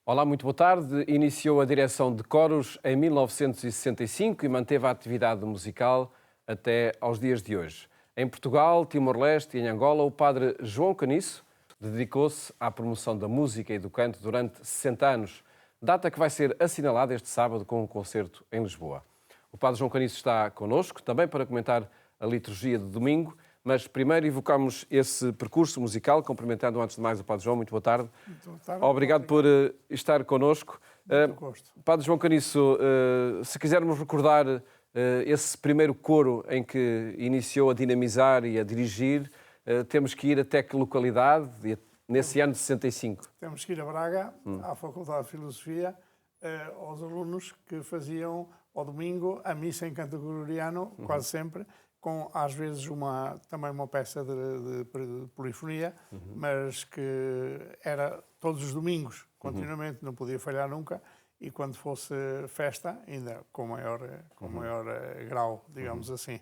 Olá, muito boa tarde. Iniciou a direção de coros em 1965 e manteve a atividade musical até aos dias de hoje. Em Portugal, Timor-Leste e em Angola, o padre João Caniço dedicou-se à promoção da música e do canto durante 60 anos, data que vai ser assinalada este sábado com um concerto em Lisboa. O padre João Caniço está connosco, também para comentar a liturgia de domingo, mas primeiro evocamos esse percurso musical, cumprimentando antes de mais o padre João. Muito boa tarde. Muito boa tarde. Obrigado por estar connosco. Muito gosto. Padre João Caniço, se quisermos recordar esse primeiro coro em que iniciou a dinamizar e a dirigir, temos que ir até que localidade, nesse ano de 65? Temos que ir a Braga, à Faculdade de Filosofia, aos alunos que faziam ao domingo a missa em canto gregoriano, quase sempre, com às vezes também uma peça de polifonia, mas que era todos os domingos, continuamente, não podia falhar nunca, e quando fosse festa, ainda com maior grau, digamos assim.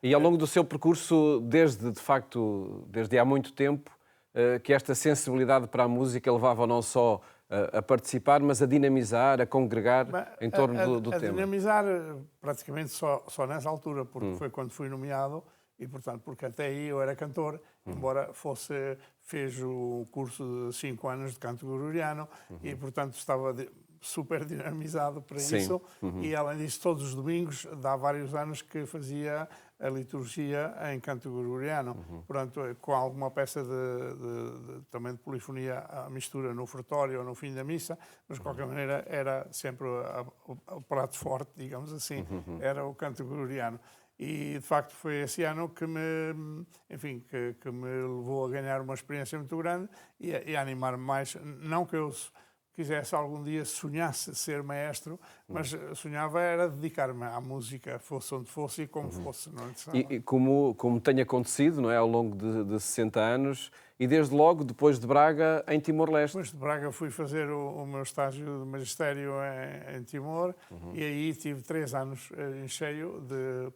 E ao longo do seu percurso, desde há muito tempo, que esta sensibilidade para a música levava não só a participar, mas a dinamizar, a congregar em torno do tema. A dinamizar praticamente só nessa altura, porque foi quando fui nomeado e, portanto, porque até aí eu era cantor, embora fez o curso de 5 anos de canto gregoriano e, portanto, estava super dinamizado para isso. E, além disso, todos os domingos, há vários anos que fazia a liturgia em canto gregoriano. Portanto, com alguma peça também de polifonia à mistura no ofertório ou no fim da missa, mas de qualquer maneira era sempre o prato forte, digamos assim, era o canto gregoriano. E, de facto, foi esse ano que me levou a ganhar uma experiência muito grande e a animar-me mais. Não que eu quisesse algum dia, sonhasse ser maestro, mas sonhava era dedicar-me à música, fosse onde fosse e como fosse. Não é? E como tem acontecido, não é, ao longo de 60 anos, e desde logo, depois de Braga, em Timor-Leste. Depois de Braga fui fazer o meu estágio de magistério em Timor e aí tive 3 anos em cheio de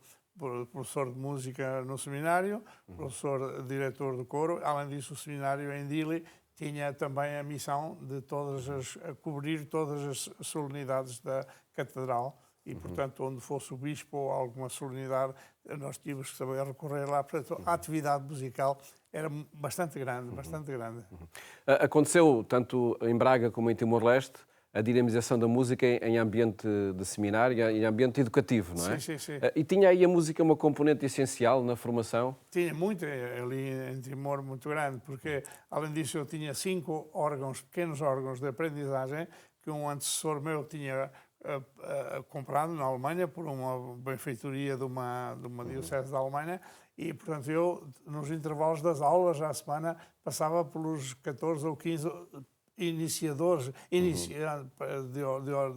professor de música no seminário, professor diretor do coro. Além disso, o seminário em Dili tinha também a missão de cobrir todas as solenidades da Catedral e, portanto, onde fosse o Bispo ou alguma solenidade, nós tínhamos que saber recorrer lá. Portanto, a atividade musical era bastante grande, bastante grande. Aconteceu, tanto em Braga como em Timor-Leste, a dinamização da música em ambiente de seminário e ambiente educativo, não é? Sim, sim, sim. E tinha aí a música uma componente essencial na formação? Tinha muito, ali em Timor, muito grande, porque, além disso, eu tinha 5 órgãos, pequenos órgãos de aprendizagem, que um antecessor meu tinha comprado na Alemanha por uma benfeitoria de uma diocese da Alemanha e, portanto, eu, nos intervalos das aulas à semana, passava pelos 14 ou 15 iniciadores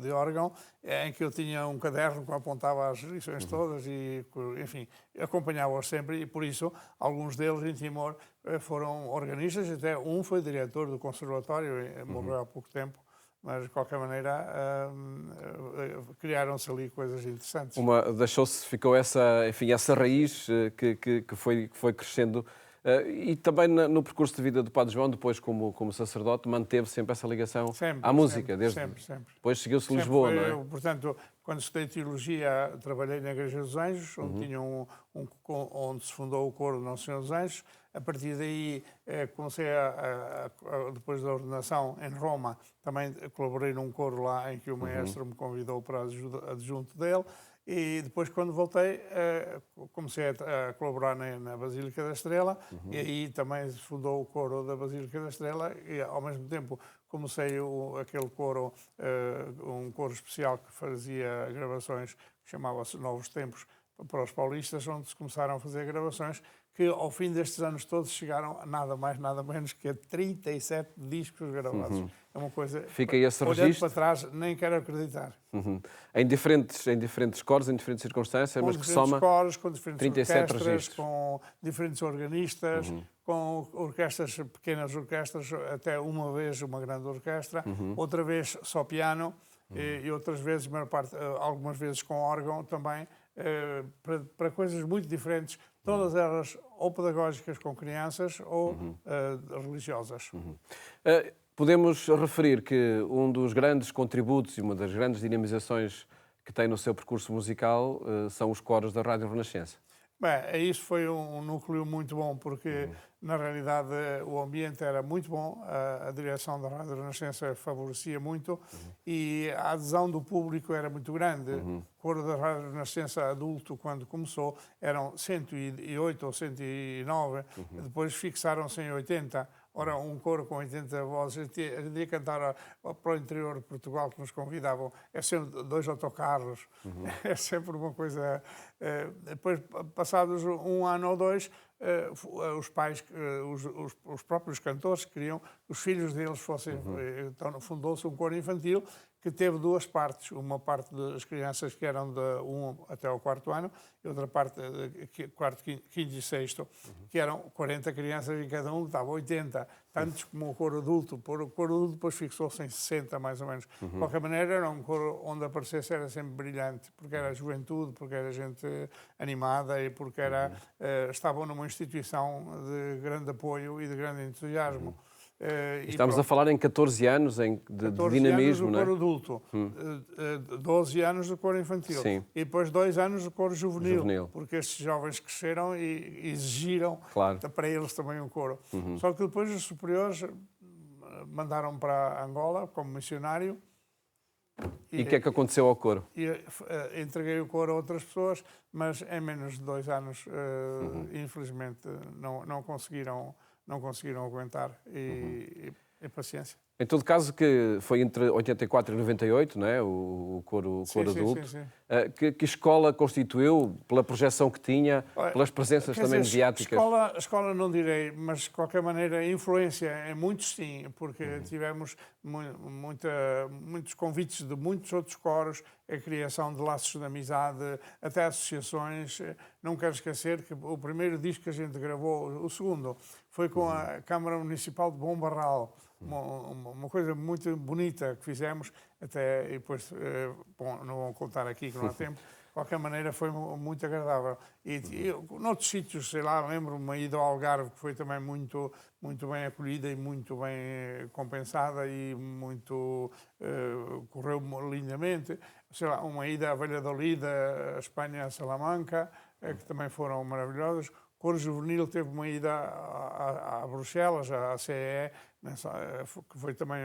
de órgão, em que eu tinha um caderno que apontava as lições todas e, enfim, acompanhava-os sempre e, por isso, alguns deles em Timor foram organistas, até um foi diretor do conservatório, morreu há pouco tempo, mas, de qualquer maneira, criaram-se ali coisas interessantes. Ficou essa raiz que foi crescendo. E também no percurso de vida do Padre João, depois como sacerdote, manteve sempre essa ligação à música. Sempre. Depois seguiu-se Lisboa, não é? Portanto, quando estudei Teologia, trabalhei na Igreja dos Anjos, onde, onde se fundou o coro do Nosso Senhor dos Anjos. A partir daí, comecei depois da ordenação em Roma, também colaborei num coro lá em que o maestro me convidou para adjunto dele. E depois, quando voltei, comecei a colaborar na Basílica da Estrela e aí também se fundou o coro da Basílica da Estrela e, ao mesmo tempo, comecei aquele coro, um coro especial que fazia gravações, que chamava-se Novos Tempos, para os paulistas, onde se começaram a fazer gravações que, ao fim destes anos todos, chegaram a nada mais, nada menos que a 37 discos gravados. É uma coisa... Fica esse olhando registro. para trás, nem quero acreditar. Em diferentes coros, em diferentes circunstâncias, mas que soma coros, com diferentes 37 orquestras, registros. com diferentes organistas, com orquestras, pequenas orquestras, até uma vez uma grande orquestra, outra vez só piano e outras vezes, algumas vezes com órgão também, para coisas muito diferentes, todas elas ou pedagógicas com crianças ou religiosas. Podemos referir que um dos grandes contributos e uma das grandes dinamizações que tem no seu percurso musical são os coros da Rádio Renascença. Bem, isso foi um núcleo muito bom, porque na realidade o ambiente era muito bom, a direção da Rádio Renascença favorecia muito e a adesão do público era muito grande. O coro da Rádio Renascença adulto, quando começou, eram 108 ou 109, depois fixaram-se em 80. Ora, um coro com 80 vozes, a gente ia cantar para o interior de Portugal, que nos convidavam, é sempre 2 autocarros, é sempre uma coisa... Depois, passados um ano ou 2, os pais, os próprios cantores queriam que os filhos deles fossem... Então, fundou-se um coro infantil que teve 2 partes. Uma parte das crianças que eram de 1 até ao 4º ano e outra parte, 4º, 5º e 6º, que eram 40 crianças e cada um dava 80, tantos como o coro adulto. O coro adulto depois fixou-se em 60, mais ou menos. De qualquer maneira, era um coro onde aparecesse era sempre brilhante, porque era juventude, porque era gente animada e porque estavam numa instituição de grande apoio e de grande entusiasmo. Estamos a falar em 14 anos de 14 dinamismo, anos do não é? coro adulto, 12 anos do coro infantil. Sim. E depois 2 anos do coro juvenil, Juvenil. porque estes jovens cresceram e exigiram Claro. para eles também um coro. Só que depois os superiores mandaram para Angola como missionário. E o que é que aconteceu ao coro? Entreguei o coro a outras pessoas, mas em menos de 2 anos, infelizmente, não conseguiram aguentar e paciência. Em todo caso, que foi entre 84 e 98, não é? O coro adulto. Sim. Que escola constituiu pela projeção que tinha, pelas presenças também mediáticas? Escola não direi, mas de qualquer maneira influência em muitos sim, porque tivemos muitos convites de muitos outros coros, a criação de laços de amizade, até associações. Não quero esquecer que o primeiro disco que a gente gravou, o segundo, foi com a Câmara Municipal de Bom Barral. Uma coisa muito bonita que fizemos, até e depois, bom, não vou contar aqui que não há tempo, de qualquer maneira foi muito agradável. E noutros sítios, sei lá, lembro-me uma ida ao Algarve que foi também muito bem acolhida e muito bem compensada e correu lindamente. Sei lá, uma ida a Valladolid, a Espanha, a Salamanca, que também foram maravilhosas. O coro juvenil teve uma ida a Bruxelas, à CEE, que foi também,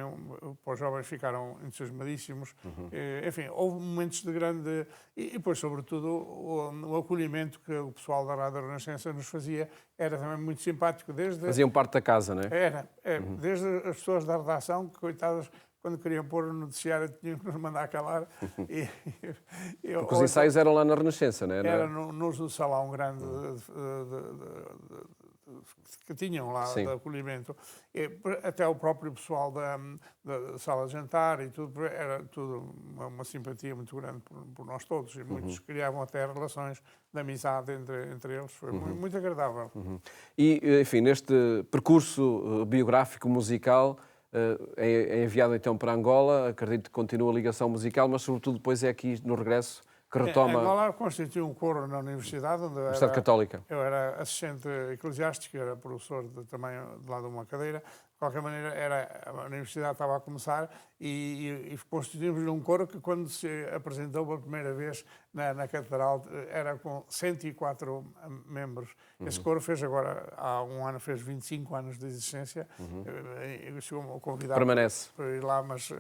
para os jovens ficaram entusiasmadíssimos. Enfim, houve momentos de grande... E depois, sobretudo, o acolhimento que o pessoal da Rádio Renascença nos fazia era também muito simpático. Faziam parte da casa, não é? Desde as pessoas da redação, que, coitadas, quando queriam pôr o noticiário, tinham que nos mandar calar. Porque os ensaios eram lá na Renascença, não é? Era no salão grande que tinham lá de acolhimento. Até o próprio pessoal da sala de jantar e tudo, era tudo uma simpatia muito grande por nós todos. E muitos criavam até relações de amizade entre eles. Foi muito agradável. E, enfim, neste percurso biográfico musical, é enviado então para Angola, acredito que continua a ligação musical, mas sobretudo depois é aqui no regresso que retoma... Angola constituiu um coro na universidade, onde Universidade Católica. Eu era assistente eclesiástico, era professor também de lá de uma cadeira. De qualquer maneira, a universidade estava a começar e constituímos um coro que, quando se apresentou pela primeira vez na Catedral, era com 104 membros. Esse coro fez agora, há um ano, fez 25 anos de existência. Chegou-me a convidar para ir lá, mas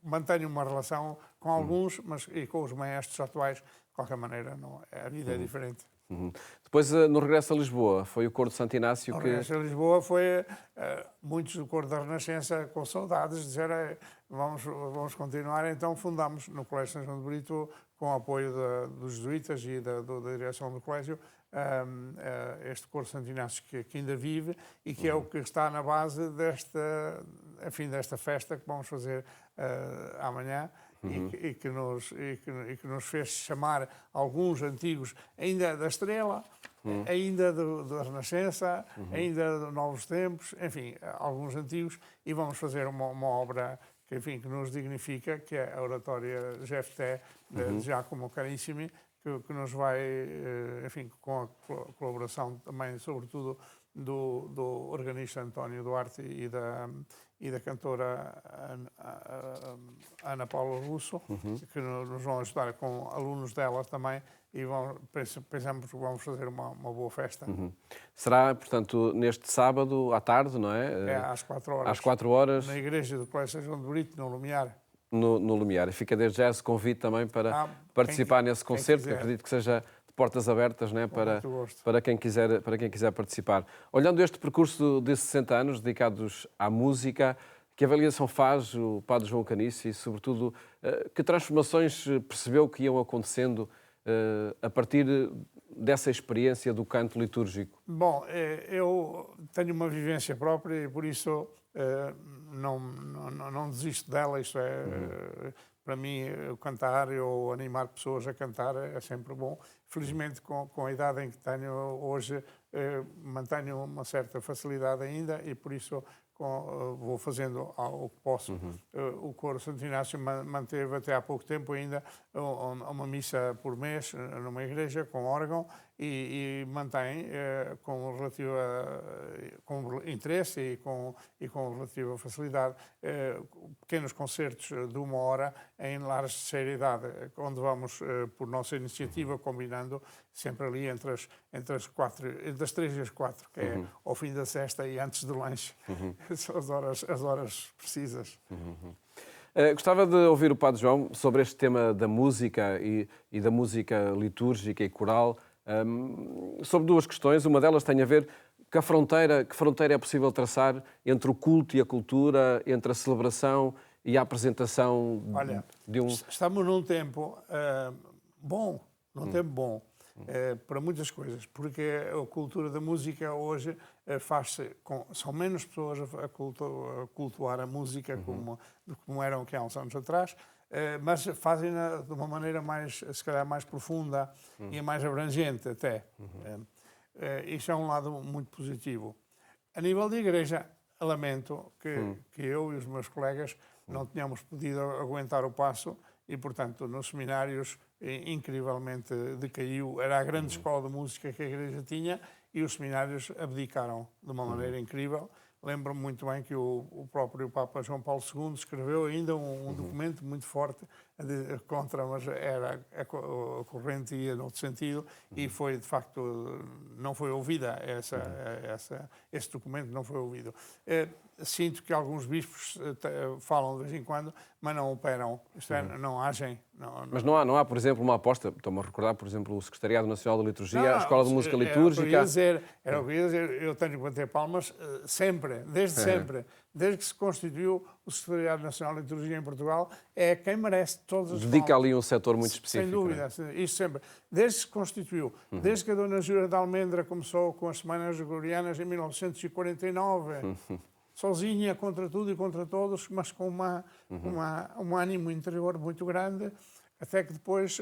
mantenho uma relação com alguns, mas e com os maestros atuais. De qualquer maneira, a vida é diferente. Depois, no regresso a Lisboa, foi o coro de Santo Inácio que... No regresso a Lisboa foi muitos do coro da Renascença com saudades, disseram vamos continuar. Então fundámos no Colégio São João de Brito, com o apoio dos jesuítas e da direção do colégio, este coro de Santo Inácio que ainda vive e que é o que está na base desta festa que vamos fazer amanhã. E que nos fez chamar alguns antigos, ainda da Estrela, ainda da Renascença, ainda de Novos Tempos, enfim, alguns antigos, e vamos fazer uma obra que nos dignifica, que é a oratória Jefté, de Giacomo Carissimi, que nos vai, enfim, com a colaboração também, sobretudo, do organista António Duarte e da cantora Ana Paula Russo, que nos vão ajudar com alunos delas também, e pensamos que vamos fazer uma boa festa. Será, portanto, neste sábado à tarde, não é? É às 4 horas. Às 4 horas. Na igreja do Colégio São João de Brito, no Lumiar. No Lumiar. E fica desde já esse convite também para participar nesse concerto, que acredito que seja de portas abertas, né, para quem quiser participar. Olhando este percurso de 60 anos dedicados à música, que avaliação faz o Padre João Caniço e, sobretudo, que transformações percebeu que iam acontecendo a partir dessa experiência do canto litúrgico? Bom, eu tenho uma vivência própria e por isso não desisto dela. Isto é, para mim, cantar ou animar pessoas a cantar é sempre bom. Felizmente, com a idade em que tenho hoje, mantenho uma certa facilidade ainda e por isso vou fazendo o que posso. O Coro Santo Inácio manteve até há pouco tempo ainda uma missa por mês numa igreja com órgão e mantém com interesse e com relativa facilidade pequenos concertos de 1 hora em lares de terceira idade, onde vamos, por nossa iniciativa, combinando sempre ali entre as 3 e as 4, que é ao fim da sesta e antes do lanche. São as horas precisas. Gostava de ouvir o Padre João sobre este tema da música e da música litúrgica e coral, sobre 2 questões. Uma delas tem a ver que fronteira é possível traçar entre o culto e a cultura, entre a celebração e a apresentação. Olha, de um... Estamos num tempo bom, para muitas coisas, porque a cultura da música hoje faz-se são menos pessoas a cultuar a música como eram que há uns anos atrás, mas fazem-na de uma maneira se calhar mais profunda e mais abrangente até. Isso é um lado muito positivo. A nível de igreja, lamento que eu e os meus colegas não tenhamos podido aguentar o passo e, portanto, nos seminários incrivelmente decaiu. Era a grande escola de música que a igreja tinha e os seminários abdicaram de uma maneira incrível. Lembro-me muito bem que o próprio Papa João Paulo II escreveu ainda um documento muito forte contra, mas era a corrente ia noutro sentido e foi, de facto, não foi ouvida esse documento, não foi ouvido. Sinto que alguns bispos falam de vez em quando, mas não operam, isto é, não agem. Mas não há, por exemplo, uma aposta, estou-me a recordar, por exemplo, o Secretariado Nacional da Liturgia, a Escola de Música Litúrgica... Era o que eu ia dizer, eu tenho que bater palmas sempre, desde que se constituiu o Secretariado Nacional da Liturgia em Portugal, é quem merece todas as palmas. Dedica ali um setor muito específico. Sem dúvida, isso sempre. Desde que se constituiu, desde que a Dona Jura de Almendra começou com as Semanas Gregorianas em 1949... sozinha contra tudo e contra todos, mas com um ânimo interior muito grande, até que depois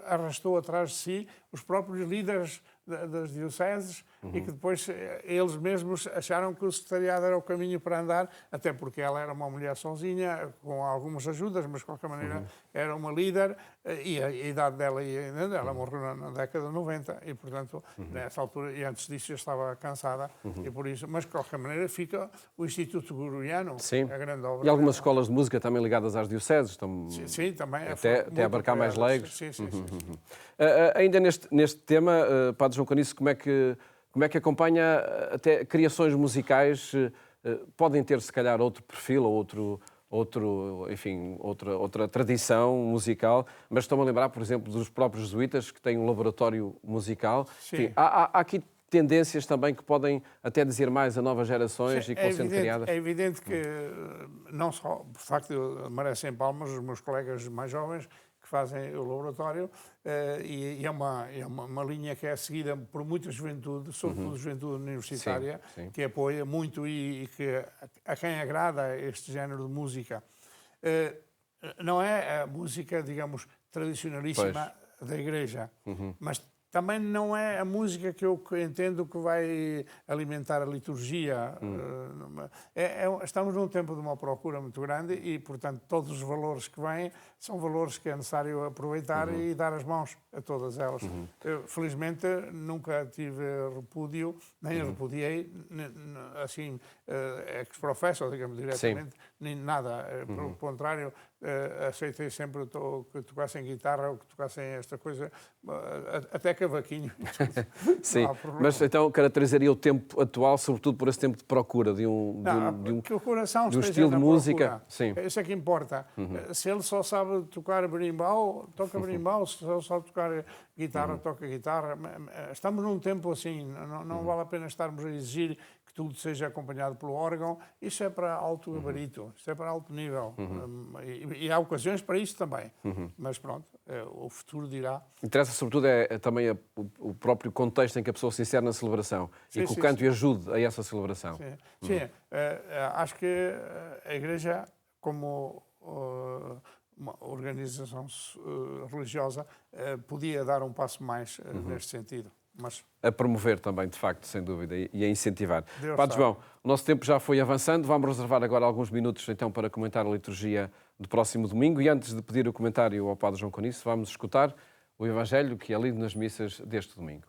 arrastou atrás de si os próprios líderes das dioceses e que depois eles mesmos acharam que o secretariado era o caminho para andar, até porque ela era uma mulher sozinha, com algumas ajudas, mas de qualquer maneira era uma líder e a idade dela ela morreu na década de 90 e, portanto, nessa altura, e antes disso já estava cansada e por isso, mas de qualquer maneira fica o Instituto Gregoriano, a grande obra. E algumas escolas de música também ligadas às dioceses, estão sim, também até abarcar mais leigos. Sim. Ainda neste tema, Padre João Caniço, como é que acompanha até criações musicais? Podem ter, se calhar, outro perfil ou outra tradição musical, mas estou-me a lembrar, por exemplo, dos próprios jesuítas, que têm um laboratório musical. Enfim, há aqui tendências também que podem até dizer mais a novas gerações e que vão sendo criadas. É evidente que não só, por facto, merecem palmas os meus colegas mais jovens, que fazem o laboratório e é uma linha que é seguida por muita juventude, sobretudo juventude universitária, sim. que apoia muito e que a quem agrada este género de música. Não é a música, digamos, tradicionalíssima da Igreja, mas também não é a música que eu entendo que vai alimentar a liturgia. Estamos num tempo de uma procura muito grande e, portanto, todos os valores que vêm são valores que é necessário aproveitar e dar as mãos a todas elas. Eu, felizmente, nunca tive repúdio, nem repudiei, assim, ex-professo, digamos, diretamente, nem nada. Pelo contrário, aceitei sempre que tocassem guitarra ou que tocassem esta coisa, até cavaquinho. Sim, mas então caracterizaria o tempo atual, sobretudo por esse tempo de procura que o coração de um estilo de música. Sim. Isso é que importa. Se ele só sabe tocar berimbau, toca berimbau. Se ele só tocar guitarra, toca guitarra. Estamos num tempo assim, não vale a pena estarmos a exigir que tudo seja acompanhado pelo órgão. Isso é para alto gabarito, isso é para alto nível. E há ocasiões para isso também. Mas pronto, o futuro dirá. Interessa sobretudo também o próprio contexto em que a pessoa se insere na celebração e que o canto ajude a essa celebração. Sim. Acho que a Igreja, como uma organização religiosa, podia dar um passo mais neste sentido. Mas a promover também, de facto, sem dúvida, e a incentivar. Padre sabe. João, o nosso tempo já foi avançando, vamos reservar agora alguns minutos então para comentar a liturgia do próximo domingo e antes de pedir o comentário ao Padre João Coniço, vamos escutar o Evangelho que é lido nas missas deste domingo.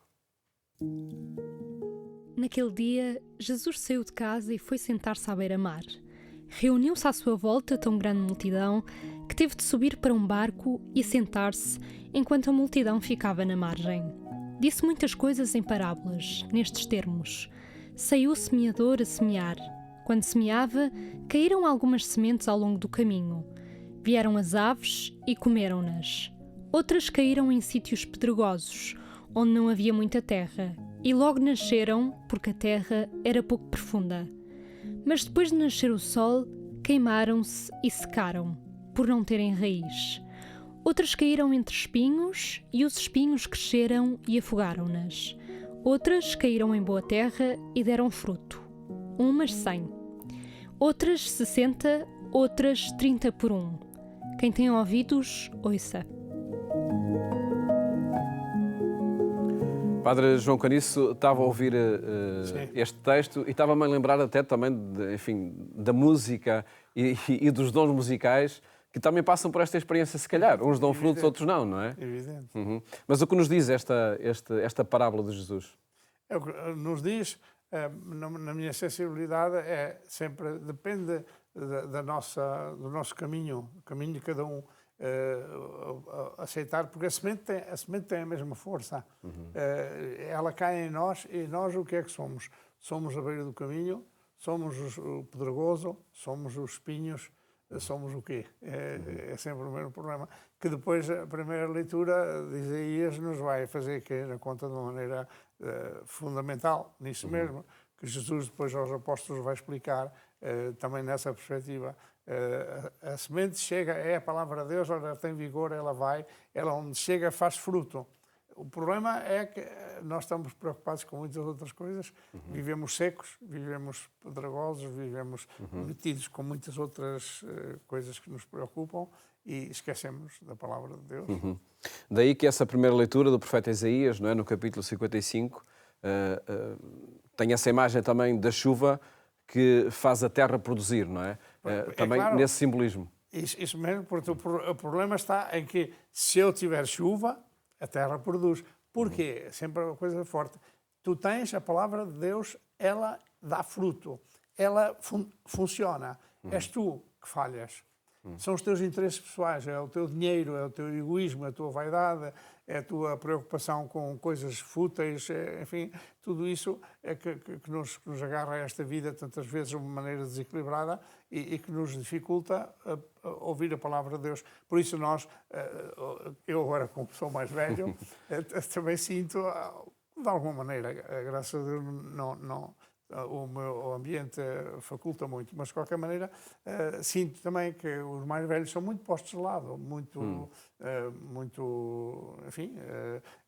Naquele dia, Jesus saiu de casa e foi sentar-se à beira-mar. Reuniu-se à sua volta tão grande multidão que teve de subir para um barco e sentar-se enquanto a multidão ficava na margem. Disse muitas coisas em parábolas, nestes termos. Saiu o semeador a semear. Quando semeava, caíram algumas sementes ao longo do caminho. Vieram as aves e comeram-nas. Outras caíram em sítios pedregosos, onde não havia muita terra, e logo nasceram, porque a terra era pouco profunda. Mas depois de nascer o sol, queimaram-se e secaram, por não terem raiz. Outras caíram entre espinhos, e os espinhos cresceram e afogaram-nas. Outras caíram em boa terra e deram fruto, umas 100. Outras 60, outras 30 por 1. Quem tem ouvidos, ouça. Padre João Coniço, estava a ouvir este texto e estava-me a lembrar até também, da música e dos dons musicais que também passam por esta experiência, se calhar. Uns dão frutos, outros não é? Evidente. Mas o que nos diz esta parábola de Jesus? Nos diz, na minha sensibilidade, sempre depende do nosso caminho, o caminho de cada um. Aceitar, porque a semente tem a mesma força. Ela cai em nós e nós o que é que somos? Somos a beira do caminho, somos o pedregoso, somos os espinhos, somos o quê? É sempre o mesmo problema. Que depois a primeira leitura de Isaías nos vai fazer cair na conta de uma maneira fundamental, nisso mesmo, que Jesus depois aos apóstolos vai explicar também nessa perspectiva. A semente chega, é a palavra de Deus, ela tem vigor, ela onde chega faz fruto. O problema é que nós estamos preocupados com muitas outras coisas, vivemos secos, vivemos pedregosos, vivemos metidos com muitas outras coisas que nos preocupam e esquecemos da palavra de Deus. Daí que essa primeira leitura do profeta Isaías, não é, no capítulo 55, tem essa imagem também da chuva que faz a terra produzir, não é? Também claro, nesse simbolismo. Isso mesmo, porque o problema está em que se eu tiver chuva, a terra produz. Porquê? Sempre uma coisa forte. Tu tens a palavra de Deus, ela dá fruto, ela funciona. És tu que falhas. São os teus interesses pessoais, é o teu dinheiro, é o teu egoísmo, é a tua vaidade, é a tua preocupação com coisas fúteis, enfim, tudo isso é que nos agarra a esta vida tantas vezes de uma maneira desequilibrada e que nos dificulta a ouvir a palavra de Deus. Por isso eu agora como sou mais velho, também sinto, de alguma maneira, graças a Deus o ambiente faculta muito, mas de qualquer maneira sinto também que os mais velhos são muito postos de lado, enfim,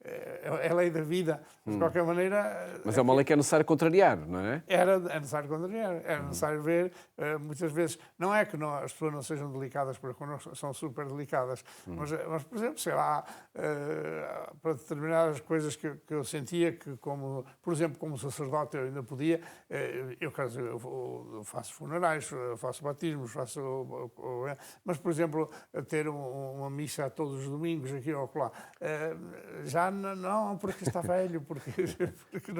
é a lei da vida, de qualquer maneira... Mas é uma lei que é necessário contrariar, não é? É necessário contrariar, era necessário ver, muitas vezes, não é que as pessoas não sejam delicadas para connosco, são super delicadas, mas, por exemplo, sei lá, para determinadas coisas que eu sentia que, como, por exemplo, como sacerdote eu ainda podia, eu faço funerais, faço batismos, mas, por exemplo, ter uma missa todos os domingos aqui ou lá, já não, porque está velho, porque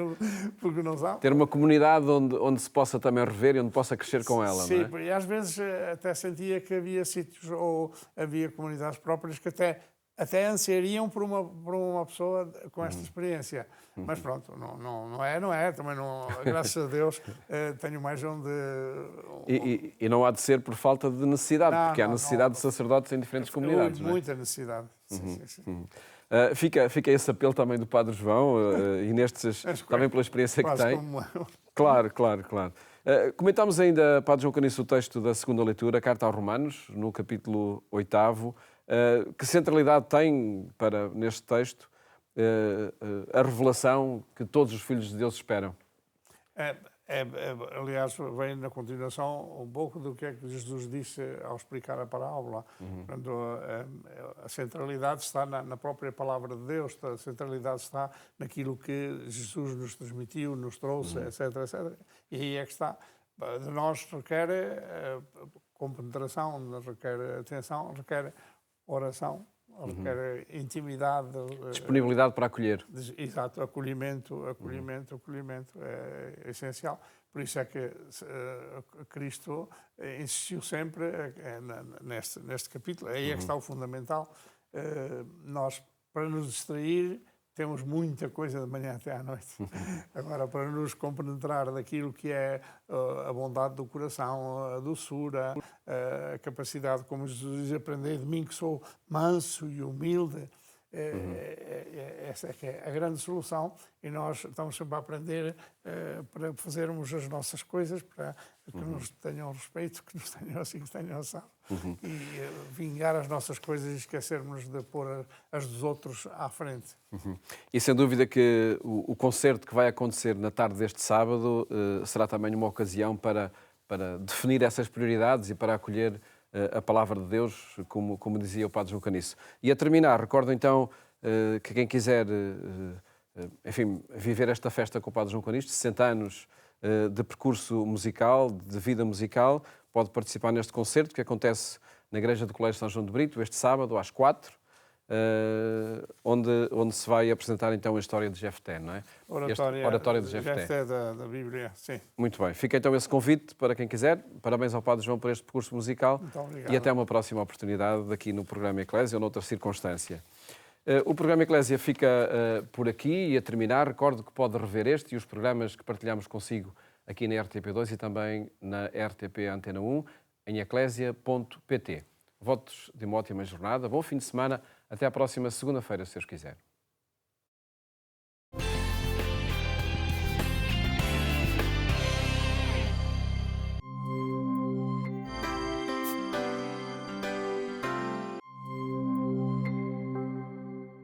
não sabe. Ter uma comunidade onde se possa também rever e onde possa crescer com ela, sim, não é? E às vezes até sentia que havia sítios ou havia comunidades próprias que até ansiariam por uma pessoa com esta experiência. Mas pronto, não é. Também não, graças a Deus, tenho mais onde... E não há de ser por falta de necessidade, porque há necessidade de sacerdotes em diferentes comunidades, não é? Muita necessidade. Sim. Fica esse apelo também do Padre João, e nestes, também pela experiência que tem. Claro. Comentámos ainda, Padre João Caniço, o texto da segunda leitura, a Carta aos Romanos, no capítulo 8º. Que centralidade tem, neste texto, a revelação que todos os filhos de Deus esperam? Aliás, vem na continuação um pouco do que é que Jesus disse ao explicar a parábola. Portanto, a centralidade está na própria palavra de Deus, a centralidade está naquilo que Jesus nos transmitiu, nos trouxe, etc. E aí é que está. De nós requer compenetração, requer atenção, requer oração, requer intimidade. Disponibilidade para acolher. Exato, acolhimento é essencial. Por isso é que Cristo insistiu sempre neste capítulo. Aí é que está o fundamental. Nós, para nos distrair, temos muita coisa de manhã até à noite. Agora, para nos compenetrar daquilo que é a bondade do coração, a doçura, a capacidade, como Jesus diz, aprender de mim que sou manso e humilde, essa é que é a grande solução, e nós estamos sempre a aprender para fazermos as nossas coisas, para que nos tenham respeito, que nos tenham assim, que tenham assado, e vingar as nossas coisas e esquecermos de pôr as dos outros à frente. E sem dúvida que o concerto que vai acontecer na tarde deste sábado será também uma ocasião para definir essas prioridades e para acolher a palavra de Deus, como dizia o Padre João Caniço. E a terminar, recordo então que quem quiser, enfim, viver esta festa com o Padre João Caniço, 60 anos de percurso musical, de vida musical, pode participar neste concerto que acontece na Igreja do Colégio São João de Brito, este sábado, às 4, onde se vai apresentar então a história de Jefté, não é? Oratória de Jefté. Jefté da Bíblia, sim. Muito bem. Fica então esse convite para quem quiser. Parabéns ao Padre João por este percurso musical. Muito obrigado. E até uma próxima oportunidade aqui no programa Eclésia ou noutra circunstância. O programa Eclésia fica por aqui e a terminar. Recordo que pode rever este e os programas que partilhamos consigo aqui na RTP2 e também na RTP Antena 1 em eclésia.pt. Votos de uma ótima jornada, bom fim de semana, até à próxima segunda-feira, se Deus quiser.